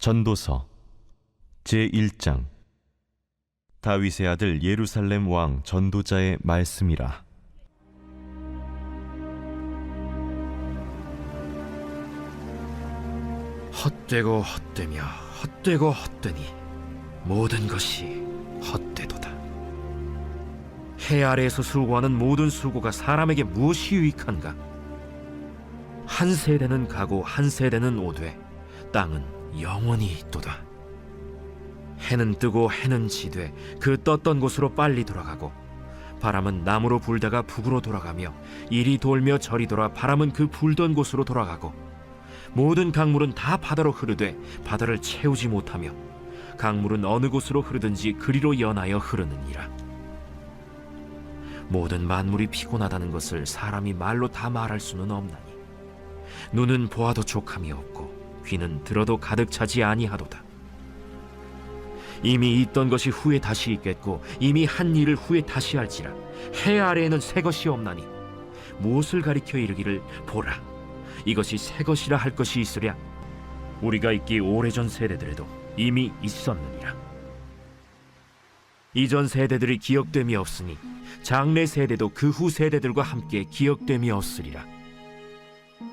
전도서 제1장. 다윗의 아들 예루살렘 왕 전도자의 말씀이라. 헛되고 헛되며 헛되고 헛되니 모든 것이 헛되도다. 해 아래에서 수고하는 모든 수고가 사람에게 무엇이 유익한가? 한 세대는 가고 한 세대는 오되 땅은 영원히 있도다. 해는 뜨고 해는 지되 그 떴던 곳으로 빨리 돌아가고, 바람은 남으로 불다가 북으로 돌아가며 이리 돌며 저리 돌아 바람은 그 불던 곳으로 돌아가고, 모든 강물은 다 바다로 흐르되 바다를 채우지 못하며 강물은 어느 곳으로 흐르든지 그리로 연하여 흐르느니라. 모든 만물이 피곤하다는 것을 사람이 말로 다 말할 수는 없나니, 눈은 보아도 족함이 없고 귀는 들어도 가득 차지 아니하도다. 이미 있던 것이 후에 다시 있겠고 이미 한 일을 후에 다시 할지라. 해 아래에는 새 것이 없나니 무엇을 가리켜 이르기를 보라, 이것이 새 것이라 할 것이 있으랴. 우리가 있기 오래전 세대들에도 이미 있었느니라. 이전 세대들이 기억됨이 없으니 장래 세대도 그 후 세대들과 함께 기억됨이 없으리라.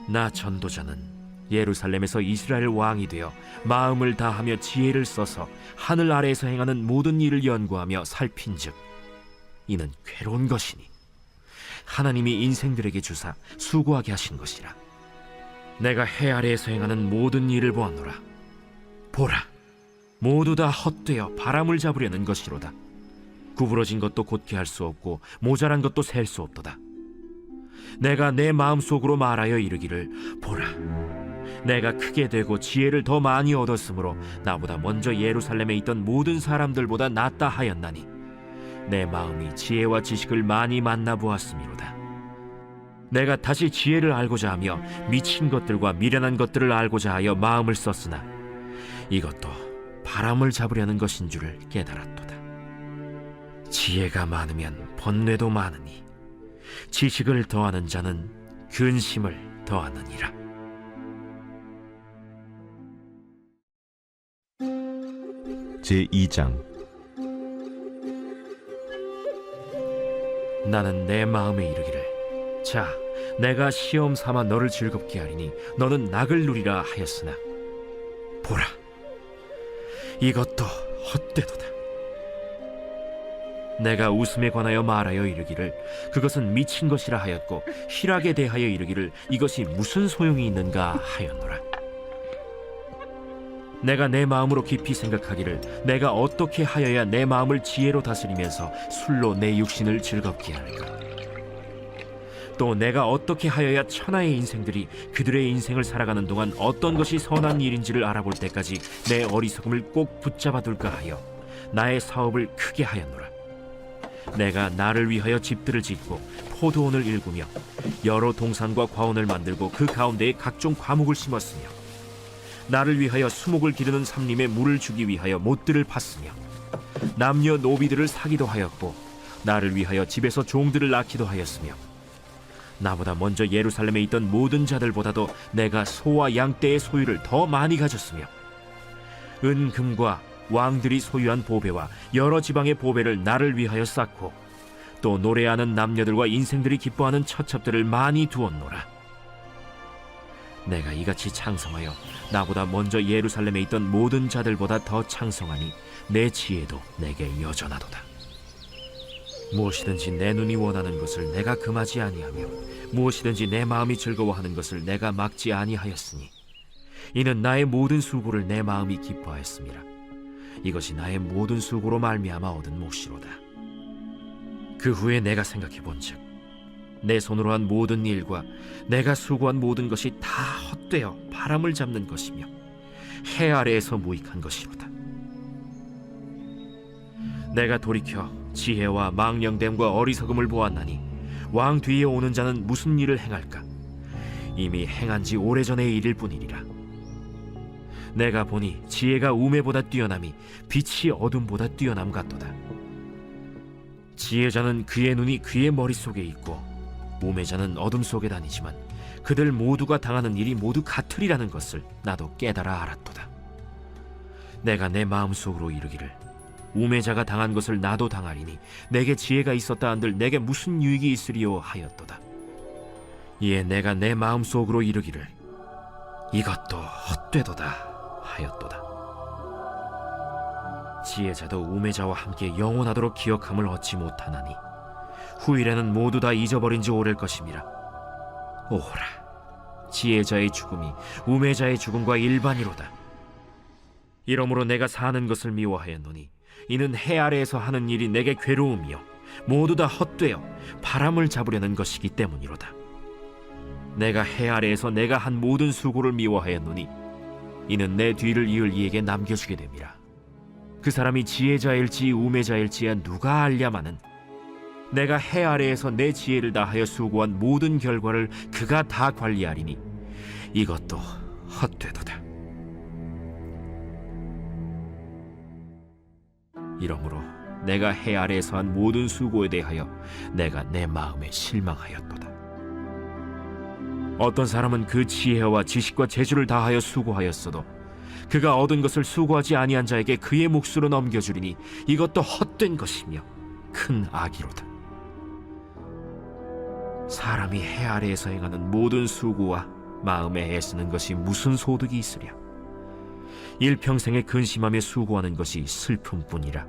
나 전도자는 예루살렘에서 이스라엘 왕이 되어 마음을 다하며 지혜를 써서 하늘 아래에서 행하는 모든 일을 연구하며 살핀즉 이는 괴로운 것이니 하나님이 인생들에게 주사 수고하게 하신 것이라. 내가 해 아래에서 행하는 모든 일을 보았노라. 보라, 모두 다 헛되어 바람을 잡으려는 것이로다. 구부러진 것도 곧게 할 수 없고 모자란 것도 셀 수 없도다. 내가 내 마음속으로 말하여 이르기를 보라, 내가 크게 되고 지혜를 더 많이 얻었으므로 나보다 먼저 예루살렘에 있던 모든 사람들보다 낫다 하였나니 내 마음이 지혜와 지식을 많이 만나보았음이로다. 내가 다시 지혜를 알고자 하며 미친 것들과 미련한 것들을 알고자 하여 마음을 썼으나 이것도 바람을 잡으려는 것인 줄을 깨달았도다. 지혜가 많으면 번뇌도 많으니 지식을 더하는 자는 근심을 더하느니라. 제2장. 나는 내 마음에 이르기를, 자, 내가 시험 삼아 너를 즐겁게 하리니 너는 낙을 누리라 하였으나 보라, 이것도 헛되도다. 내가 웃음에 관하여 말하여 이르기를 그것은 미친 것이라 하였고 희락에 대하여 이르기를 이것이 무슨 소용이 있는가 하였노라. 내가 내 마음으로 깊이 생각하기를 내가 어떻게 하여야 내 마음을 지혜로 다스리면서 술로 내 육신을 즐겁게 할까? 또 내가 어떻게 하여야 천하의 인생들이 그들의 인생을 살아가는 동안 어떤 것이 선한 일인지를 알아볼 때까지 내 어리석음을 꼭 붙잡아 둘까 하여 나의 사업을 크게 하였노라. 내가 나를 위하여 집들을 짓고 포도원을 일구며 여러 동산과 과원을 만들고 그 가운데에 각종 과목을 심었으며 나를 위하여 수목을 기르는 삼림에 물을 주기 위하여 못들을 팠으며 남녀 노비들을 사기도 하였고 나를 위하여 집에서 종들을 낳기도 하였으며 나보다 먼저 예루살렘에 있던 모든 자들보다도 내가 소와 양떼의 소유를 더 많이 가졌으며 은금과 왕들이 소유한 보배와 여러 지방의 보배를 나를 위하여 쌓고 또 노래하는 남녀들과 인생들이 기뻐하는 처첩들을 많이 두었노라. 내가 이같이 창성하여 나보다 먼저 예루살렘에 있던 모든 자들보다 더 창성하니 내 지혜도 내게 여전하도다. 무엇이든지 내 눈이 원하는 것을 내가 금하지 아니하며 무엇이든지 내 마음이 즐거워하는 것을 내가 막지 아니하였으니 이는 나의 모든 수고를 내 마음이 기뻐하였음이라. 이것이 나의 모든 수고로 말미암아 얻은 몫이로다. 그 후에 내가 생각해 본즉 내 손으로 한 모든 일과 내가 수고한 모든 것이 다 헛되어 바람을 잡는 것이며 해 아래에서 무익한 것이로다. 내가 돌이켜 지혜와 망령됨과 어리석음을 보았나니 왕 뒤에 오는 자는 무슨 일을 행할까? 이미 행한 지 오래전의 일일 뿐이니라. 내가 보니 지혜가 우매보다 뛰어남이 빛이 어둠보다 뛰어남 같도다. 지혜자는 그의 눈이 그의 머릿속에 있고 우매자는 어둠 속에 다니지만 그들 모두가 당하는 일이 모두 같으리라는 것을 나도 깨달아 알았도다. 내가 내 마음속으로 이르기를 우매자가 당한 것을 나도 당하리니 내게 지혜가 있었다 한들 내게 무슨 유익이 있으리요 하였도다. 이에 내가 내 마음속으로 이르기를 이것도 헛되도다 하였도다. 지혜자도 우매자와 함께 영원하도록 기억함을 얻지 못하나니 후일에는 모두 다 잊어버린 지 오래일 것임이라. 오호라, 지혜자의 죽음이 우매자의 죽음과 일반이로다. 이러므로 내가 사는 것을 미워하였노니 이는 해 아래에서 하는 일이 내게 괴로움이요 모두 다 헛되어 바람을 잡으려는 것이기 때문이로다. 내가 해 아래에서 내가 한 모든 수고를 미워하였노니 이는 내 뒤를 이을 이에게 남겨주게 됨이라. 그 사람이 지혜자일지 우매자일지야 누가 알랴마는 내가 해 아래에서 내 지혜를 다하여 수고한 모든 결과를 그가 다 관리하리니 이것도 헛되도다. 이러므로 내가 해 아래에서 한 모든 수고에 대하여 내가 내 마음에 실망하였도다. 어떤 사람은 그 지혜와 지식과 재주를 다하여 수고하였어도 그가 얻은 것을 수고하지 아니한 자에게 그의 몫으로 넘겨주리니 이것도 헛된 것이며 큰 악이로다. 사람이 해 아래에서 행하는 모든 수고와 마음에 애쓰는 것이 무슨 소득이 있으랴. 일평생에 근심하며 수고하는 것이 슬픔뿐이라.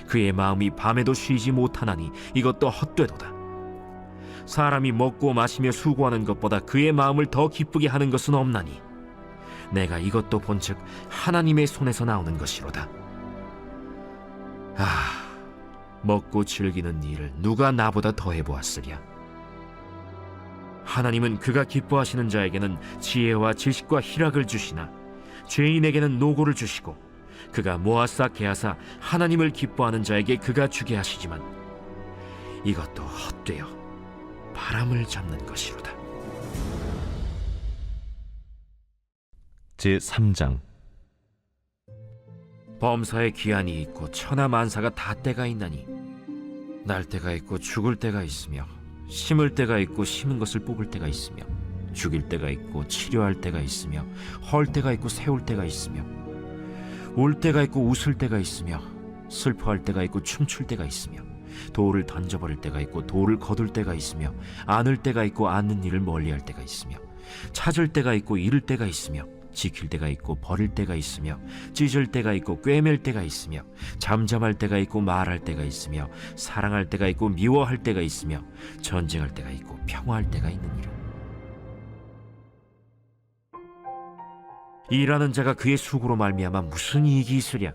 그의 마음이 밤에도 쉬지 못하나니 이것도 헛되도다. 사람이 먹고 마시며 수고하는 것보다 그의 마음을 더 기쁘게 하는 것은 없나니 내가 이것도 본즉 하나님의 손에서 나오는 것이로다. 먹고 즐기는 일을 누가 나보다 더 해보았으랴. 하나님은 그가 기뻐하시는 자에게는 지혜와 지식과 희락을 주시나 죄인에게는 노고를 주시고 그가 모아싸 개하사 하나님을 기뻐하는 자에게 그가 주게 하시지만 이것도 헛되어 바람을 잡는 것이로다. 제3장. 범사에 기한이 있고 천하만사가 다 때가 있나니 날 때가 있고 죽을 때가 있으며 심을 때가 있고 심은 것을 뽑을 때가 있으며 죽일 때가 있고 치료할 때가 있으며 헐 때가 있고 세울 때가 있으며 울 때가 있고 웃을 때가 있으며 슬퍼할 때가 있고 춤출 때가 있으며 돌을 던져버릴 때가 있고 돌을 거둘 때가 있으며 안을 때가 있고 안는 일을 멀리할 때가 있으며 찾을 때가 있고 잃을 때가 있으며 지킬 때가 있고 버릴 때가 있으며 찢을 때가 있고 꿰맬 때가 있으며 잠잠할 때가 있고 말할 때가 있으며 사랑할 때가 있고 미워할 때가 있으며 전쟁할 때가 있고 평화할 때가 있느니라. 일하는 자가 그의 수고로 말미암아 무슨 이익이 있으랴.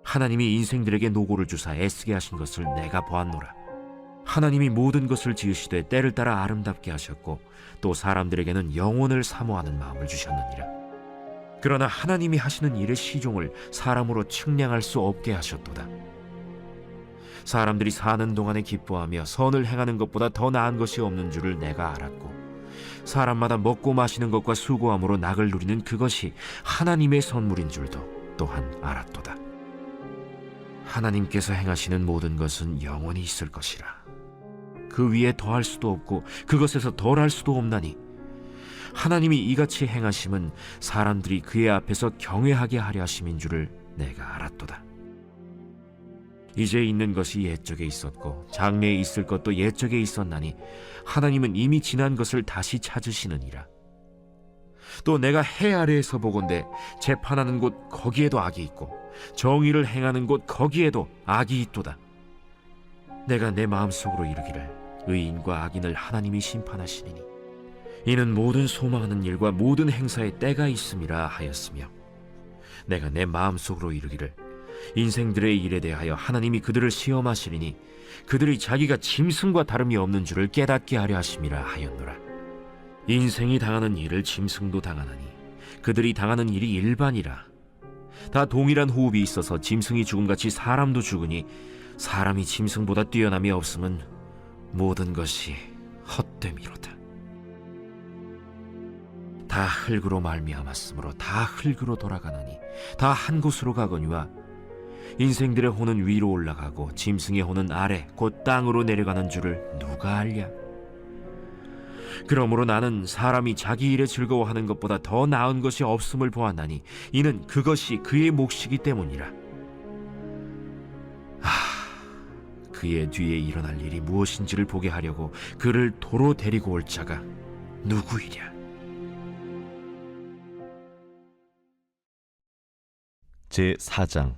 하나님이 인생들에게 노고를 주사 애쓰게 하신 것을 내가 보았노라. 하나님이 모든 것을 지으시되 때를 따라 아름답게 하셨고 또 사람들에게는 영혼을 사모하는 마음을 주셨느니라. 그러나 하나님이 하시는 일의 시종을 사람으로 측량할 수 없게 하셨도다. 사람들이 사는 동안에 기뻐하며 선을 행하는 것보다 더 나은 것이 없는 줄을 내가 알았고 사람마다 먹고 마시는 것과 수고함으로 낙을 누리는 그것이 하나님의 선물인 줄도 또한 알았도다. 하나님께서 행하시는 모든 것은 영원히 있을 것이라. 그 위에 더할 수도 없고 그것에서 덜할 수도 없나니 하나님이 이같이 행하심은 사람들이 그의 앞에서 경외하게 하려 하심인 줄을 내가 알았도다. 이제 있는 것이 옛적에 있었고 장래에 있을 것도 옛적에 있었나니 하나님은 이미 지난 것을 다시 찾으시느니라. 또 내가 해 아래에서 보건대 재판하는 곳 거기에도 악이 있고 정의를 행하는 곳 거기에도 악이 있도다. 내가 내 마음속으로 이르기를 의인과 악인을 하나님이 심판하시리니 이는 모든 소망하는 일과 모든 행사에 때가 있음이라 하였으며 내가 내 마음속으로 이르기를 인생들의 일에 대하여 하나님이 그들을 시험하시리니 그들이 자기가 짐승과 다름이 없는 줄을 깨닫게 하려 하심이라 하였노라. 인생이 당하는 일을 짐승도 당하나니 그들이 당하는 일이 일반이라. 다 동일한 호흡이 있어서 짐승이 죽음같이 사람도 죽으니 사람이 짐승보다 뛰어남이 없음은 모든 것이 헛됨이로다. 다 흙으로 말미암았으므로 다 흙으로 돌아가나니 다 한 곳으로 가거니와 인생들의 혼은 위로 올라가고 짐승의 혼은 아래 곧 땅으로 내려가는 줄을 누가 알랴. 그러므로 나는 사람이 자기 일에 즐거워하는 것보다 더 나은 것이 없음을 보았나니 이는 그것이 그의 몫이기 때문이라. 그의 뒤에 일어날 일이 무엇인지를 보게 하려고 그를 도로 데리고 올 자가 누구이랴? 제4장.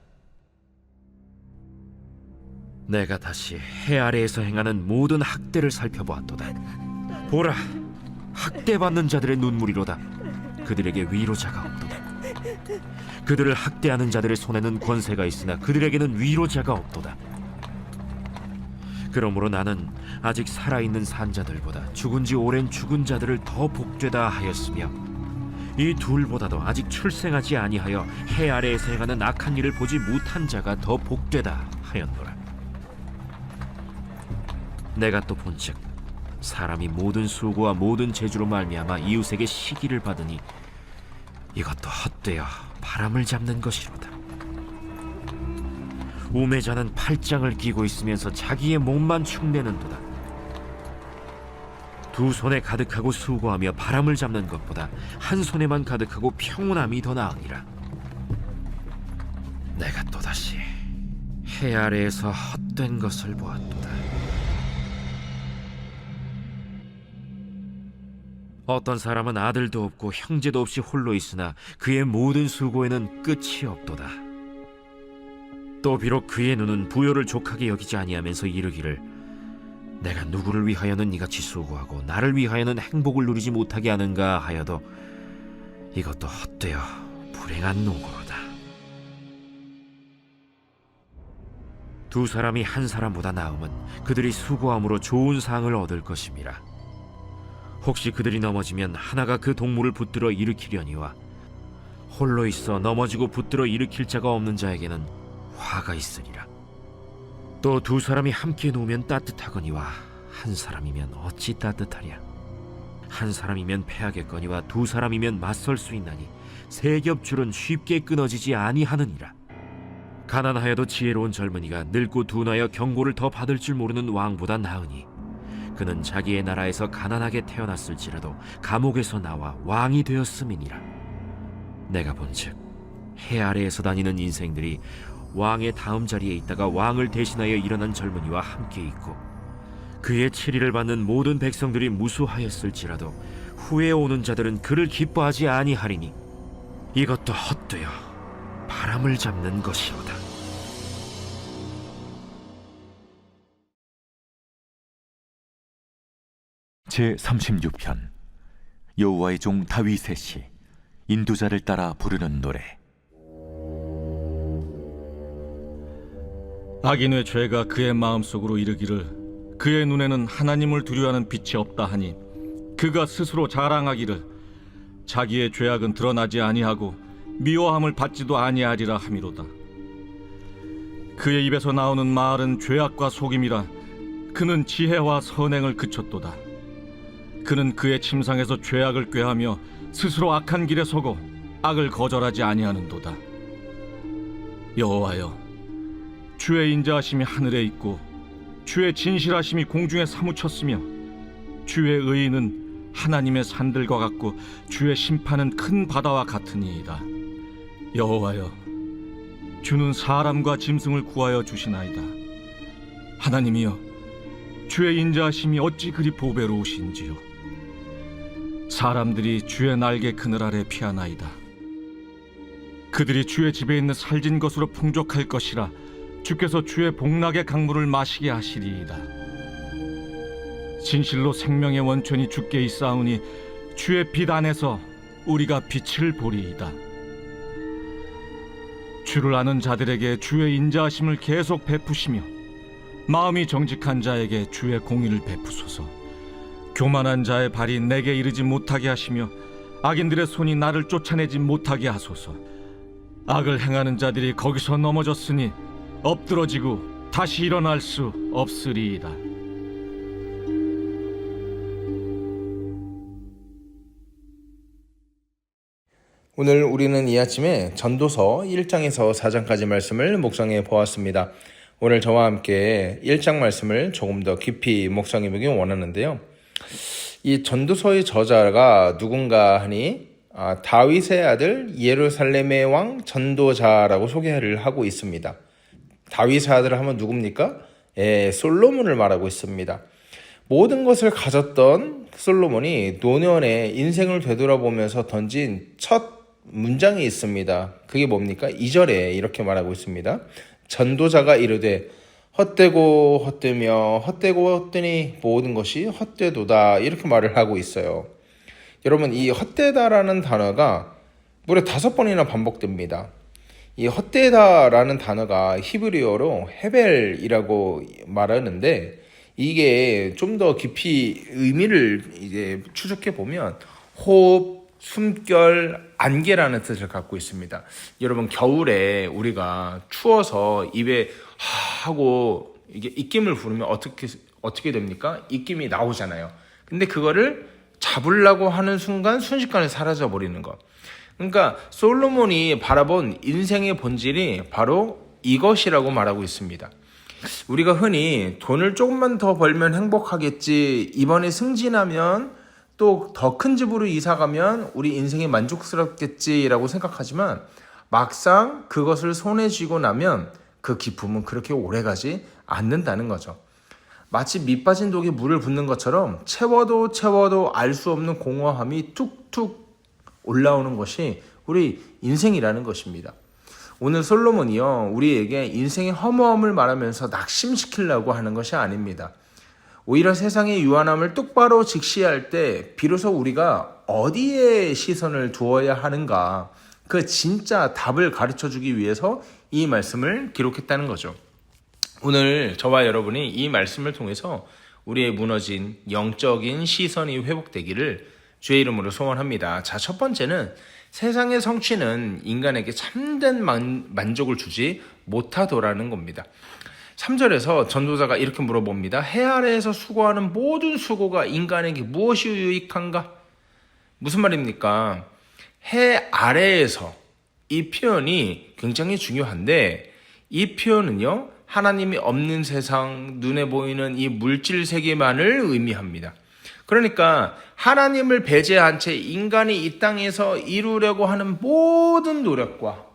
내가 다시 해 아래에서 행하는 모든 학대를 살펴보았도다. 보라, 학대받는 자들의 눈물이로다. 그들에게 위로자가 없도다. 그들을 학대하는 자들의 손에는 권세가 있으나 그들에게는 위로자가 없도다. 그러므로 나는 아직 살아있는 산자들보다 죽은 지 오랜 죽은 자들을 더 복되다 하였으며 이 둘보다도 아직 출생하지 아니하여 해 아래에서 행하는 악한 일을 보지 못한 자가 더 복되다 하였노라. 내가 또 본즉 사람이 모든 수고와 모든 재주로 말미암아 이웃에게 시기를 받으니 이것도 헛되어 바람을 잡는 것이로다. 우매자는 팔짱을 끼고 있으면서 자기의 몸만 축내는도다. 두 손에 가득하고 수고하며 바람을 잡는 것보다 한 손에만 가득하고 평온함이 더 나으니라. 내가 또다시 해 아래에서 헛된 것을 보았도다. 어떤 사람은 아들도 없고 형제도 없이 홀로 있으나 그의 모든 수고에는 끝이 없도다. 또 비록 그의 눈은 부요를 족하게 여기지 아니하면서 이르기를 내가 누구를 위하여는 이같이 수고하고 나를 위하여는 행복을 누리지 못하게 하는가 하여도 이것도 헛되어 불행한 노고로다. 두 사람이 한 사람보다 나음은 그들이 수고함으로 좋은 상을 얻을 것임이라. 혹시 그들이 넘어지면 하나가 그 동물을 붙들어 일으키려니와 홀로 있어 넘어지고 붙들어 일으킬 자가 없는 자에게는 화가 있으리라. 또 두 사람이 함께 누우면 따뜻하거니와 한 사람이면 어찌 따뜻하랴. 한 사람이면 패하겠거니와 두 사람이면 맞설 수 있나니 세 겹줄은 쉽게 끊어지지 아니하느니라. 가난하여도 지혜로운 젊은이가 늙고 둔하여 경고를 더 받을 줄 모르는 왕보다 나으니 그는 자기의 나라에서 가난하게 태어났을지라도 감옥에서 나와 왕이 되었음이니라. 내가 본즉 해 아래에서 다니는 인생들이 왕의 다음 자리에 있다가 왕을 대신하여 일어난 젊은이와 함께 있고 그의 치리를 받는 모든 백성들이 무수하였을지라도 후에 오는 자들은 그를 기뻐하지 아니하리니 이것도 헛되어 바람을 잡는 것이로다. 제36편. 여호와의 종 다윗의 시. 인도자를 따라 부르는 노래. 악인의 죄가 그의 마음속으로 이르기를 그의 눈에는 하나님을 두려워하는 빛이 없다 하니 그가 스스로 자랑하기를 자기의 죄악은 드러나지 아니하고 미워함을 받지도 아니하리라 함이로다. 그의 입에서 나오는 말은 죄악과 속임이라. 그는 지혜와 선행을 그쳤도다. 그는 그의 침상에서 죄악을 꾀하며 스스로 악한 길에 서고 악을 거절하지 아니하는도다. 여호와여, 주의 인자하심이 하늘에 있고 주의 진실하심이 공중에 사무쳤으며 주의 의의는 하나님의 산들과 같고 주의 심판은 큰 바다와 같으니이다. 여호와여, 주는 사람과 짐승을 구하여 주시나이다. 하나님이여, 주의 인자하심이 어찌 그리 보배로우신지요. 사람들이 주의 날개 그늘 아래 피하나이다. 그들이 주의 집에 있는 살진 것으로 풍족할 것이라. 주께서 주의 복락의 강물을 마시게 하시리이다. 진실로 생명의 원천이 주께 있사오니 주의 빛 안에서 우리가 빛을 보리이다. 주를 아는 자들에게 주의 인자하심을 계속 베푸시며 마음이 정직한 자에게 주의 공의를 베푸소서. 교만한 자의 발이 내게 이르지 못하게 하시며 악인들의 손이 나를 쫓아내지 못하게 하소서. 악을 행하는 자들이 거기서 넘어졌으니 엎드러지고 다시 일어날 수 없으리이다. 오늘 우리는 이 아침에 전도서 1장에서 4장까지 말씀을 묵상해 보았습니다. 오늘 저와 함께 1장 말씀을 조금 더 깊이 묵상해 보기 원하는데요. 이 전도서의 저자가 누군가 하니 다윗의 아들 예루살렘의 왕 전도자라고 소개를 하고 있습니다. 다윗의 아들 하면 누굽니까? 솔로몬을 말하고 있습니다. 모든 것을 가졌던 솔로몬이 노년에 인생을 되돌아보면서 던진 첫 문장이 있습니다. 그게 뭡니까? 2절에 이렇게 말하고 있습니다. 전도자가 이르되 헛되고 헛되며 헛되고 헛되니 모든 것이 헛되도다, 이렇게 말을 하고 있어요. 여러분, 이 헛되다라는 단어가 무려 5번이나 반복됩니다. 이 헛되다라는 단어가 히브리어로 헤벨이라고 말하는데, 이게 좀 더 깊이 의미를 이제 추적해 보면 호흡, 숨결, 안개라는 뜻을 갖고 있습니다. 여러분, 겨울에 우리가 추워서 입에 하고 이게 입김을 부르면 어떻게 됩니까? 입김이 나오잖아요. 근데 그거를 잡으려고 하는 순간 순식간에 사라져 버리는 것. 그러니까 솔로몬이 바라본 인생의 본질이 바로 이것이라고 말하고 있습니다. 우리가 흔히 돈을 조금만 더 벌면 행복하겠지, 이번에 승진하면 또 더 큰 집으로 이사 가면 우리 인생이 만족스럽겠지라고 생각하지만, 막상 그것을 손에 쥐고 나면 그 기쁨은 그렇게 오래가지 않는다는 거죠. 마치 밑 빠진 독에 물을 붓는 것처럼 채워도 알 수 없는 공허함이 툭툭 올라오는 것이 우리 인생이라는 것입니다. 오늘 솔로몬이요, 우리에게 인생의 허무함을 말하면서 낙심시키려고 하는 것이 아닙니다. 오히려 세상의 유한함을 똑바로 직시할 때 비로소 우리가 어디에 시선을 두어야 하는가, 그 진짜 답을 가르쳐주기 위해서 이 말씀을 기록했다는 거죠. 오늘 저와 여러분이 이 말씀을 통해서 우리의 무너진 영적인 시선이 회복되기를 주의 이름으로 소원합니다. 자, 첫 번째는 세상의 성취는 인간에게 참된 만족을 주지 못하더라는 겁니다. 3절에서 전도자가 이렇게 물어봅니다. 해 아래에서 수고하는 모든 수고가 인간에게 무엇이 유익한가? 무슨 말입니까? 해 아래에서, 이 표현이 굉장히 중요한데, 이 표현은요, 하나님이 없는 세상, 눈에 보이는 이 물질 세계만을 의미합니다. 그러니까 하나님을 배제한 채 인간이 이 땅에서 이루려고 하는 모든 노력과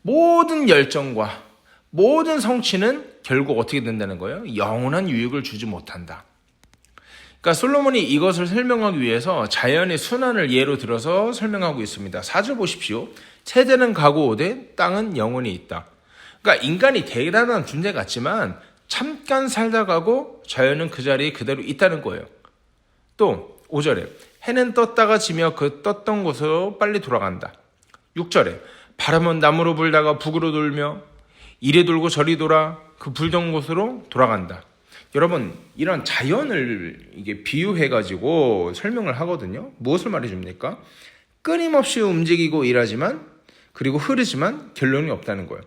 모든 열정과 모든 성취는 결국 어떻게 된다는 거예요? 영원한 유익을 주지 못한다. 그러니까 솔로몬이 이것을 설명하기 위해서 자연의 순환을 예로 들어서 설명하고 있습니다. 4절 보십시오. 세대는 가고 오되 땅은 영원히 있다. 그러니까 인간이 대단한 존재 같지만 잠깐 살다 가고 자연은 그 자리에 그대로 있다는 거예요. 또 5절에 해는 떴다가 지며 그 떴던 곳으로 빨리 돌아간다. 6절에 바람은 남으로 불다가 북으로 돌며 이리 돌고 저리 돌아 그 불던 곳으로 돌아간다. 여러분, 이런 자연을 이게 비유해가지고 설명을 하거든요. 무엇을 말해줍니까? 끊임없이 움직이고 일하지만, 그리고 흐르지만 결론이 없다는 거예요.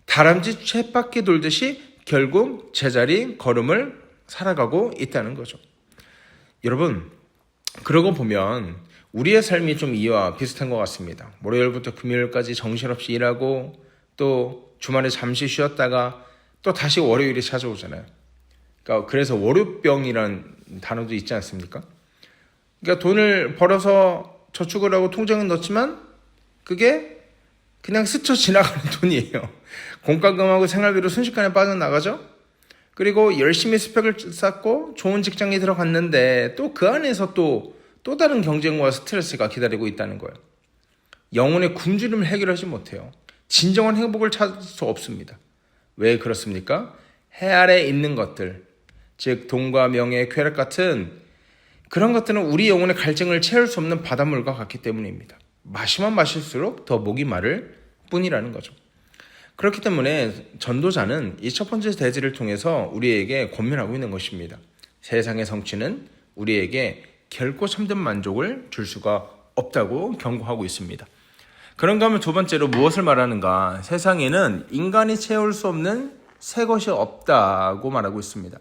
다람쥐 쳇바퀴 돌듯이 결국 제자리 걸음을 살아가고 있다는 거죠. 여러분, 그러고 보면 우리의 삶이 좀 이와 비슷한 것 같습니다. 월요일부터 금요일까지 정신없이 일하고 또 주말에 잠시 쉬었다가 또 다시 월요일이 찾아오잖아요. 그러니까 그래서 월요병이라는 단어도 있지 않습니까? 그러니까 돈을 벌어서 저축을 하고 통장에 넣지만 그게 그냥 스쳐 지나가는 돈이에요. 공과금하고 생활비로 순식간에 빠져나가죠. 그리고 열심히 스펙을 쌓고 좋은 직장에 들어갔는데 또 그 안에서 또 다른 경쟁과 스트레스가 기다리고 있다는 거예요. 영혼의 굶주림을 해결하지 못해요. 진정한 행복을 찾을 수 없습니다. 왜 그렇습니까? 해 아래 있는 것들, 즉 돈과 명예, 쾌락 같은 그런 것들은 우리 영혼의 갈증을 채울 수 없는 바닷물과 같기 때문입니다. 마시면 마실수록 더 목이 마를 뿐이라는 거죠. 그렇기 때문에 전도자는 이 첫 번째 대지를 통해서 우리에게 권면하고 있는 것입니다. 세상의 성취는 우리에게 결코 참된 만족을 줄 수가 없다고 경고하고 있습니다. 그런가 하면 두 번째로 무엇을 말하는가? 세상에는 인간이 채울 수 없는 새 것이 없다고 말하고 있습니다.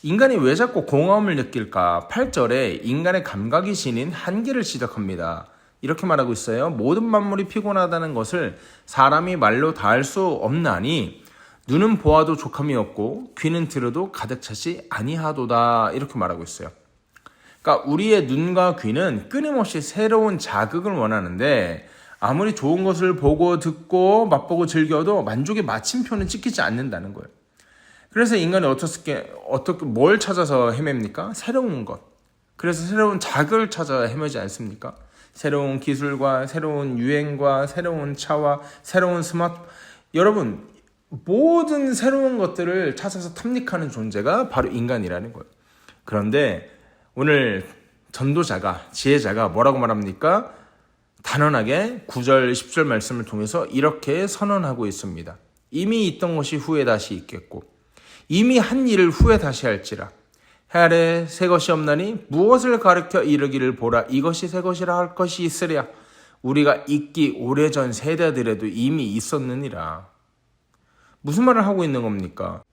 인간이 왜 자꾸 공허함을 느낄까? 8절에 인간의 감각이 지닌 한계를 지적합니다. 이렇게 말하고 있어요. 모든 만물이 피곤하다는 것을 사람이 말로 다할 수 없나니 눈은 보아도 족함이 없고 귀는 들어도 가득 차지 아니하도다. 이렇게 말하고 있어요. 그러니까 우리의 눈과 귀는 끊임없이 새로운 자극을 원하는데 아무리 좋은 것을 보고 듣고 맛보고 즐겨도 만족의 마침표는 찍히지 않는다는 거예요. 그래서 인간이 어떻게 뭘 찾아서 헤맵니까? 새로운 것. 그래서 새로운 자극을 찾아 헤매지 않습니까? 새로운 기술과 새로운 유행과 새로운 차와 새로운 스마트. 여러분, 모든 새로운 것들을 찾아서 탐닉하는 존재가 바로 인간이라는 거예요. 그런데 오늘 전도자가, 지혜자가 뭐라고 말합니까? 단언하게 9절, 10절 말씀을 통해서 이렇게 선언하고 있습니다. 이미 있던 것이 후에 다시 있겠고 이미 한 일을 후에 다시 할지라. 해 아래 새 것이 없나니 무엇을 가르쳐 이르기를 보라. 이것이 새 것이라 할 것이 있으랴. 우리가 있기 오래전 세대들에도 이미 있었느니라. 무슨 말을 하고 있는 겁니까?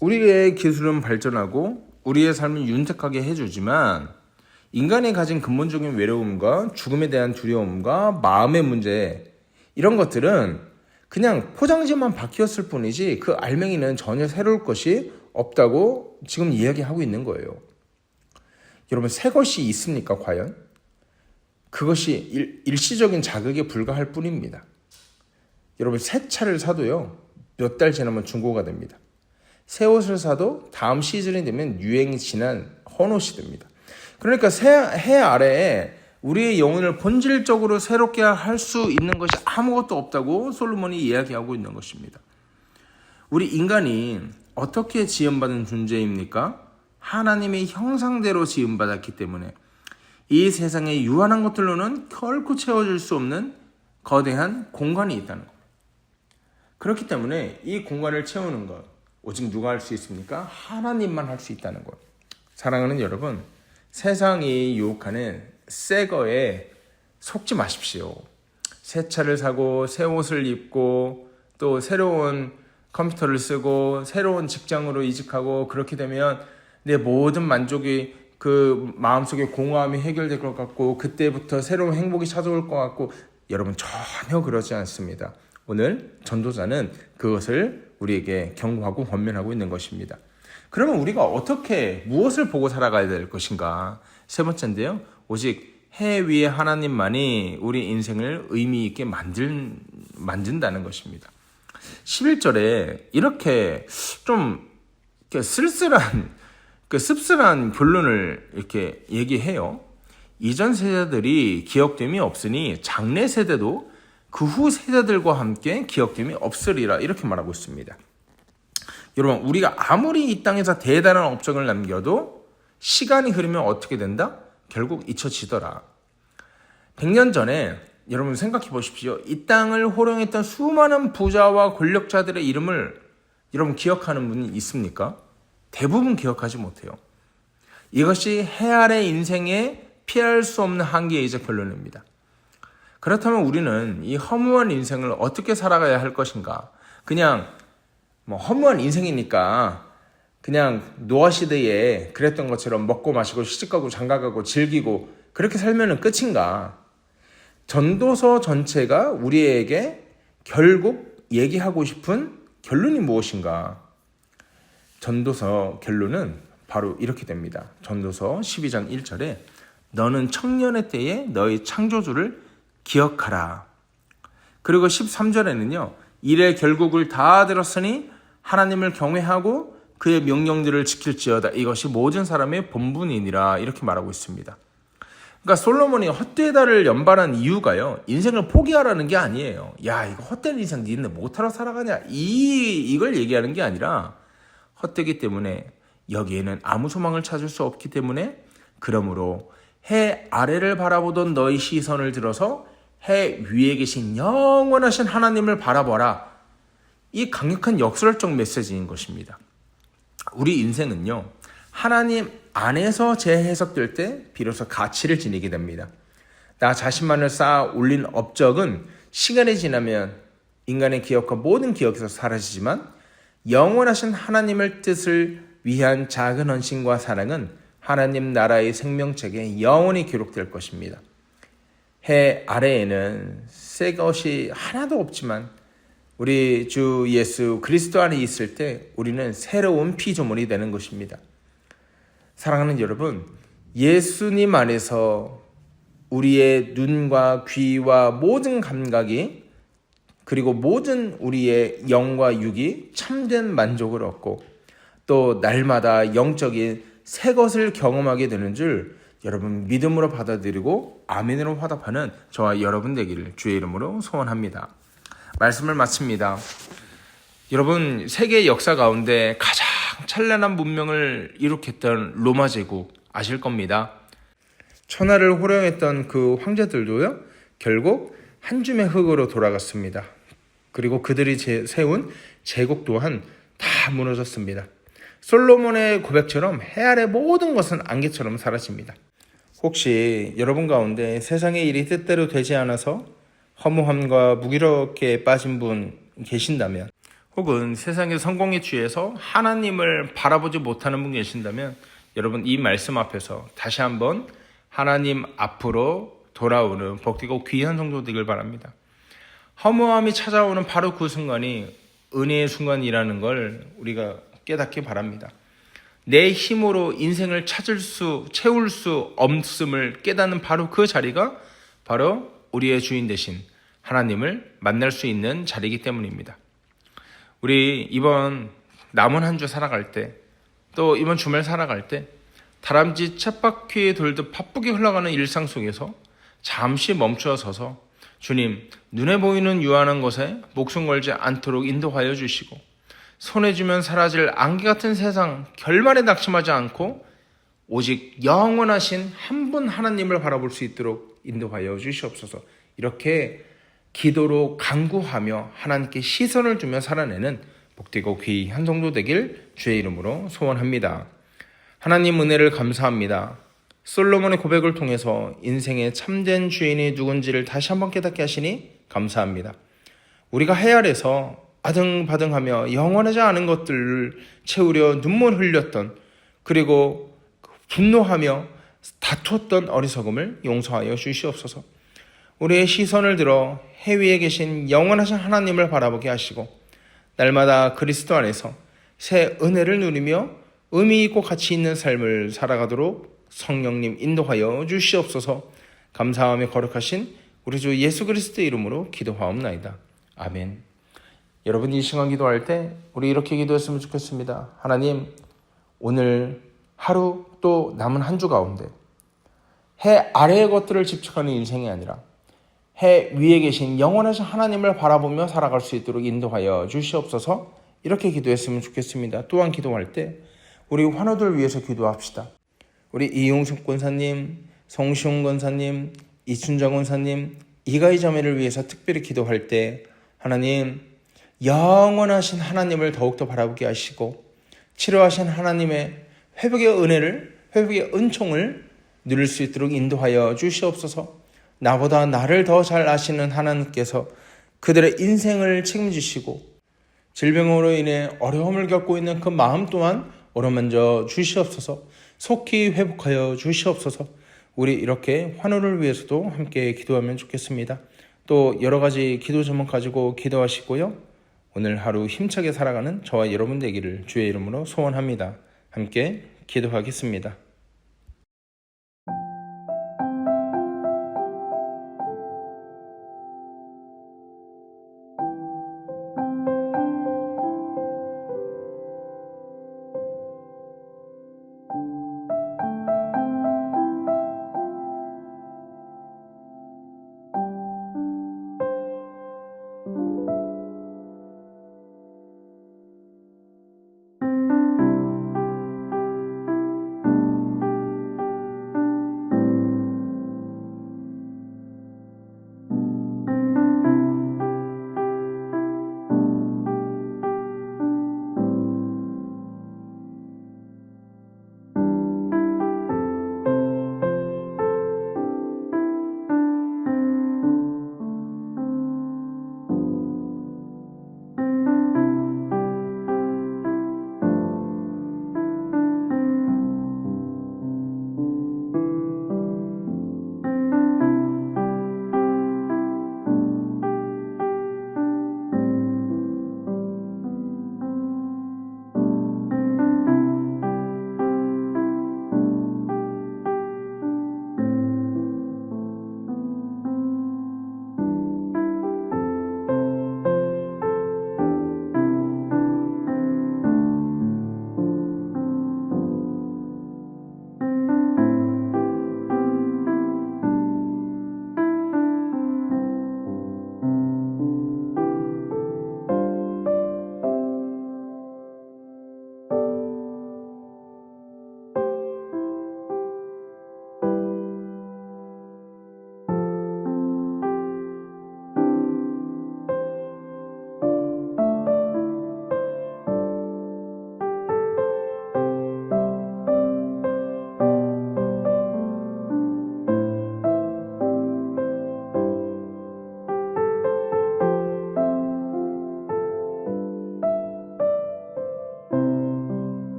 우리의 기술은 발전하고 우리의 삶을 윤택하게 해주지만 인간이 가진 근본적인 외로움과 죽음에 대한 두려움과 마음의 문제, 이런 것들은 그냥 포장지만 바뀌었을 뿐이지 그 알맹이는 전혀 새로울 것이 없다고 지금 이야기하고 있는 거예요. 여러분, 새 것이 있습니까 과연? 그것이 일시적인 자극에 불과할 뿐입니다. 여러분, 새 차를 사도요 몇 달 지나면 중고가 됩니다. 새 옷을 사도 다음 시즌이 되면 유행이 지난 헌옷이 됩니다. 그러니까 해 아래에 우리의 영혼을 본질적으로 새롭게 할 수 있는 것이 아무것도 없다고 솔로몬이 이야기하고 있는 것입니다. 우리 인간이 어떻게 지음받은 존재입니까? 하나님의 형상대로 지음받았기 때문에 이 세상의 유한한 것들로는 결코 채워질 수 없는 거대한 공간이 있다는 겁니다. 그렇기 때문에 이 공간을 채우는 것, 오직 누가 할 수 있습니까? 하나님만 할 수 있다는 것. 사랑하는 여러분, 세상이 유혹하는 새 거에 속지 마십시오. 새 차를 사고 새 옷을 입고 또 새로운 컴퓨터를 쓰고 새로운 직장으로 이직하고 그렇게 되면 내 모든 만족이 그 마음속에 공허함이 해결될 것 같고 그때부터 새로운 행복이 찾아올 것 같고, 여러분 전혀 그러지 않습니다. 오늘 전도자는 그것을 우리에게 경고하고 권면하고 있는 것입니다. 그러면 우리가 어떻게 무엇을 보고 살아가야 될 것인가? 세 번째인데요. 오직 해 위에 하나님만이 우리 인생을 의미 있게 만든다는 것입니다. 11절에 이렇게 좀 씁쓸한 결론을 이렇게 얘기해요. 이전 세대들이 기억됨이 없으니 장래 세대도 그 후 세대들과 함께 기억됨이 없으리라, 이렇게 말하고 있습니다. 여러분, 우리가 아무리 이 땅에서 대단한 업적을 남겨도 시간이 흐르면 어떻게 된다? 결국 잊혀지더라. 100년 전에 여러분 생각해 보십시오. 이 땅을 호령했던 수많은 부자와 권력자들의 이름을 여러분 기억하는 분이 있습니까? 대부분 기억하지 못해요. 이것이 해 아래 인생에 피할 수 없는 한계이자 결론입니다. 그렇다면 우리는 이 허무한 인생을 어떻게 살아가야 할 것인가? 그냥 허무한 인생이니까 그냥 노아 시대에 그랬던 것처럼 먹고 마시고 시집가고 장가가고 즐기고 그렇게 살면 끝인가? 전도서 전체가 우리에게 결국 얘기하고 싶은 결론이 무엇인가? 전도서 결론은 바로 이렇게 됩니다. 전도서 12장 1절에 너는 청년의 때에 너의 창조주를 기억하라. 그리고 13절에는요. 이래 결국을 다 들었으니 하나님을 경외하고 그의 명령들을 지킬지어다. 이것이 모든 사람의 본분이니라. 이렇게 말하고 있습니다. 그러니까 솔로몬이 헛되다를 연발한 이유가요. 인생을 포기하라는 게 아니에요. 야, 이거 헛된 인생 니네 못하러 살아가냐. 이걸 얘기하는 게 아니라 헛되기 때문에 여기에는 아무 소망을 찾을 수 없기 때문에 그러므로 해 아래를 바라보던 너의 시선을 들어서 해 위에 계신 영원하신 하나님을 바라보라. 이 강력한 역설적 메시지인 것입니다. 우리 인생은요. 하나님 안에서 재해석될 때 비로소 가치를 지니게 됩니다. 나 자신만을 쌓아 올린 업적은 시간이 지나면 인간의 기억과 모든 기억에서 사라지지만 영원하신 하나님의 뜻을 위한 작은 헌신과 사랑은 하나님 나라의 생명책에 영원히 기록될 것입니다. 해 아래에는 새 것이 하나도 없지만 우리 주 예수 그리스도 안에 있을 때 우리는 새로운 피조물이 되는 것입니다. 사랑하는 여러분, 예수님 안에서 우리의 눈과 귀와 모든 감각이 그리고 모든 우리의 영과 육이 참된 만족을 얻고 또 날마다 영적인 새 것을 경험하게 되는 줄 여러분 믿음으로 받아들이고 아멘으로 화답하는 저와 여러분 되기를 주의 이름으로 소원합니다. 말씀을 마칩니다. 여러분 세계 역사 가운데 가장 찬란한 문명을 일으켰던 로마 제국 아실 겁니다. 천하를 호령했던 그 황제들도요 결국 한 줌의 흙으로 돌아갔습니다. 그리고 그들이 세운 제국 또한 다 무너졌습니다. 솔로몬의 고백처럼 해 아래 모든 것은 안개처럼 사라집니다. 혹시 여러분 가운데 세상의 일이 뜻대로 되지 않아서 허무함과 무기력에 빠진 분 계신다면 혹은 세상의 성공에 취해서 하나님을 바라보지 못하는 분 계신다면 여러분 이 말씀 앞에서 다시 한번 하나님 앞으로 돌아오는 복되고 귀한 성도 되길 바랍니다. 허무함이 찾아오는 바로 그 순간이 은혜의 순간이라는 걸 우리가 깨닫기 바랍니다. 내 힘으로 인생을 채울 수 없음을 깨닫는 바로 그 자리가 바로 우리의 주인 되신 하나님을 만날 수 있는 자리이기 때문입니다. 우리 이번 남은 한 주 살아갈 때 또 이번 주말 살아갈 때 다람쥐 쳇바퀴 돌듯 바쁘게 흘러가는 일상 속에서 잠시 멈추어 서서 주님 눈에 보이는 유한한 것에 목숨 걸지 않도록 인도하여 주시고 손에 쥐면 사라질 안개 같은 세상 결말에 낙심하지 않고 오직 영원하신 한 분 하나님을 바라볼 수 있도록 인도하여 주시옵소서. 이렇게 기도로 간구하며 하나님께 시선을 두며 살아내는 복되고 귀한 성도 되길 주의 이름으로 소원합니다. 하나님 은혜를 감사합니다. 솔로몬의 고백을 통해서 인생의 참된 주인이 누군지를 다시 한번 깨닫게 하시니 감사합니다. 우리가 해 아래서 아등바등하며 영원하지 않은 것들을 채우려 눈물 흘렸던 그리고 분노하며 다퉜던 어리석음을 용서하여 주시옵소서. 우리의 시선을 들어 해 위에 계신 영원하신 하나님을 바라보게 하시고 날마다 그리스도 안에서 새 은혜를 누리며 의미 있고 가치 있는 삶을 살아가도록 성령님 인도하여 주시옵소서. 감사하며 거룩하신 우리 주 예수 그리스도의 이름으로 기도하옵나이다. 아멘. 여러분 이 시간 기도할 때 우리 이렇게 기도했으면 좋겠습니다. 하나님 오늘 하루 또 남은 한 주 가운데 해 아래의 것들을 집착하는 인생이 아니라 해 위에 계신 영원하신 하나님을 바라보며 살아갈 수 있도록 인도하여 주시옵소서. 이렇게 기도했으면 좋겠습니다. 또한 기도할 때 우리 환우들 위해서 기도합시다. 우리 이용숙 권사님, 성시용 권사님, 이춘정 권사님, 이가희 자매를 위해서 특별히 기도할 때 하나님 영원하신 하나님을 더욱더 바라보게 하시고 치료하신 하나님의 회복의 은혜를 회복의 은총을 누릴 수 있도록 인도하여 주시옵소서. 나보다 나를 더 잘 아시는 하나님께서 그들의 인생을 책임지시고 질병으로 인해 어려움을 겪고 있는 그 마음 또한 어루만져 주시옵소서. 속히 회복하여 주시옵소서. 우리 이렇게 환우를 위해서도 함께 기도하면 좋겠습니다. 또 여러 가지 기도 제목 가지고 기도하시고요. 오늘 하루 힘차게 살아가는 저와 여러분 되기를 주의 이름으로 소원합니다. 함께 기도하겠습니다.